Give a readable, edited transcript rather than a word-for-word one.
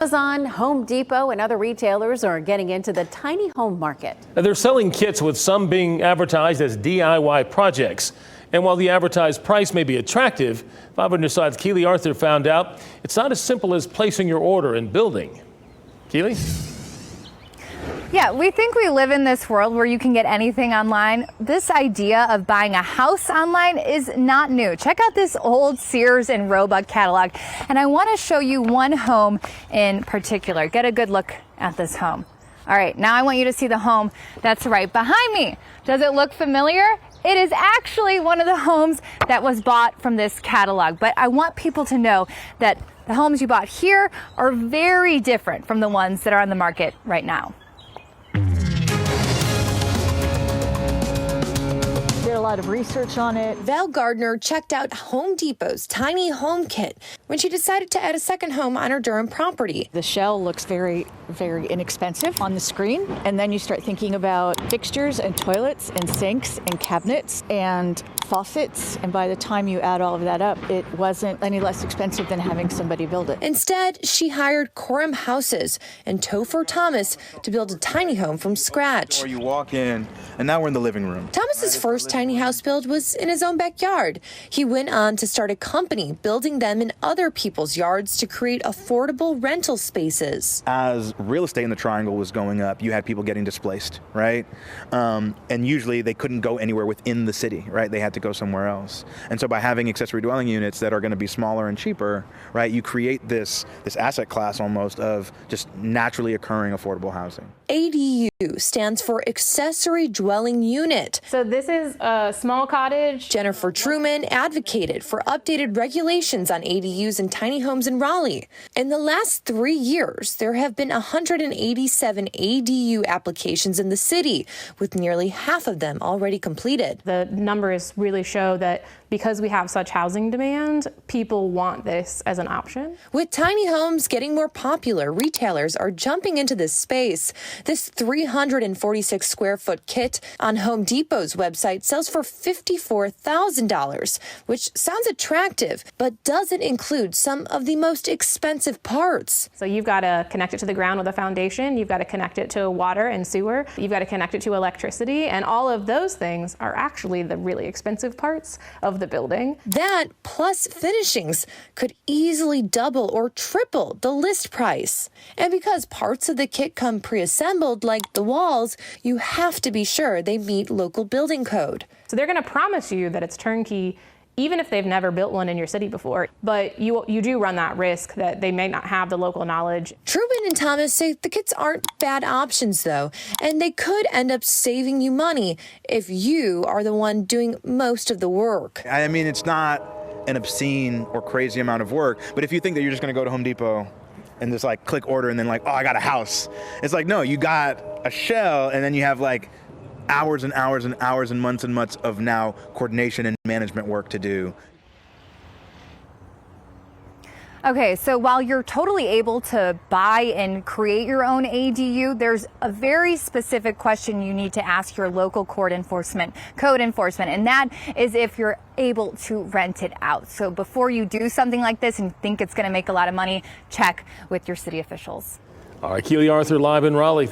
Amazon, Home Depot, and other retailers are getting into the tiny home market. They're selling kits, with some being advertised as DIY projects. And while the advertised price may be attractive, 5 on your side's Keely Arthur found out it's not as simple as placing your order and building. Keely? Yeah, we think we live in this world where you can get anything online. This idea of buying a house online is not new. Check out this old Sears and Roebuck catalog. And I want to show you one home in particular. Get a good look at this home. All right, now I want you to see the home that's right behind me. Does it look familiar? It is actually one of the homes that was bought from this catalog. But I want people to know that the homes you bought here are very different from the ones that are on the market right now. Did a lot of research on it. Val Gardner checked out Home Depot's tiny home kit when she decided to add a second home on her Durham property. The shell looks very, very inexpensive on the screen. And then you start thinking about fixtures and toilets and sinks and cabinets and faucets. And by the time you add all of that up, it wasn't any less expensive than having somebody build it. Instead, she hired Coram Houses and Topher Thomas to build a tiny home from scratch. Or you walk in, and now we're in the living room. Thomas's first tiny house build was in his own backyard. He went on to start a company building them in other people's yards to create affordable rental spaces. As real estate in the Triangle was going up, you had people getting displaced, right? And usually they couldn't go anywhere within the city, right? They had to go somewhere else. And so by having accessory dwelling units that are going to be smaller and cheaper, right, you create this asset class almost of just naturally occurring affordable housing. ADU stands for accessory dwelling unit. So this is a small cottage. Jennifer Truman advocated for updated regulations on ADUs and tiny homes in Raleigh. In the last 3 years, there have been 187 ADU applications in the city, with nearly half of them already completed. The numbers really show that because we have such housing demand, people want this as an option. With tiny homes getting more popular, retailers are jumping into this space. This 346 square foot kit on Home Depot's website sells for $54,000, which sounds attractive, but doesn't include some of the most expensive parts. So you've got to connect it to the ground with a foundation. You've got to connect it to water and sewer. You've got to connect it to electricity. And all of those things are actually the really expensive parts of the building. That, plus finishings, could easily double or triple the list price. And because parts of the kit come pre-assembled, like the walls, you have to be sure they meet local building code. So they're going to promise you that it's turnkey, even if they've never built one in your city before. But you do run that risk that they may not have the local knowledge. Truman and Thomas say the kits aren't bad options, though, and they could end up saving you money if you are the one doing most of the work. I mean, it's not an obscene or crazy amount of work, but if you think that you're just going to go to Home Depot and just like click order and then like, oh, I got a house. It's like, no, you got a shell, and then you have like hours and hours and hours and months of now coordination and management work to do. Okay, so while you're totally able to buy and create your own ADU, there's a very specific question you need to ask your local code enforcement, and that is if you're able to rent it out. So before you do something like this and think it's going to make a lot of money, check with your city officials. All right, Keely Arthur live in Raleigh.